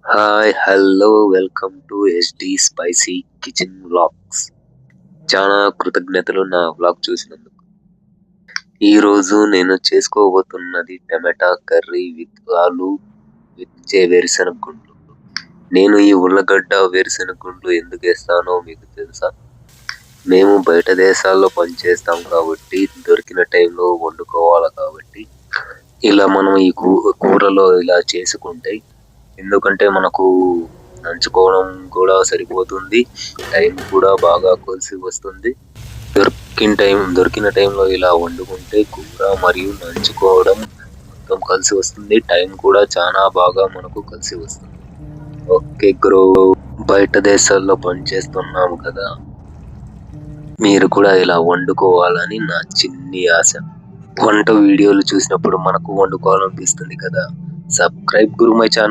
Hi hello welcome to SD spicy kitchen vlogs. చాలా కృతజ్ఞతలు నా వ్లాగ్ చూసినందుకు. ఈరోజు నేను చేసుకోబోతున్నది టమాటా కర్రీ విత్ ఆలు విత్ వేరుశనగ గుండ్లు. నేను ఈ ఉల్లగడ్డ వేరుశనగ గుండ్లు ఎందుకు వేస్తానో మీకు తెలుసా? మేము బయట దేశాల్లో పనిచేస్తాం కాబట్టి దొరికిన టైంలో వండుకోవాలి కాబట్టి ఇలా మనం ఈ కూరలో ఇలా చేసుకుంటే, ఎందుకంటే మనకు నంచుకోవడం కూడా సరిపోతుంది, టైం కూడా బాగా కలిసి వస్తుంది. దొరికిన టైంలో ఇలా వండుకుంటే కూర మరియు నంచుకోవడం మొత్తం కలిసి వస్తుంది, టైం కూడా చాలా బాగా మనకు కలిసి వస్తుంది. ఓకే గ్రో, బయట దేశాల్లో పనిచేస్తున్నాము కదా, మీరు కూడా ఇలా వండుకోవాలని నా చిన్ని ఆశ. వంట వీడియోలు చూసినప్పుడు మనకు వండుకోవాలనిపిస్తుంది కదా. Subscribe Guru my channel.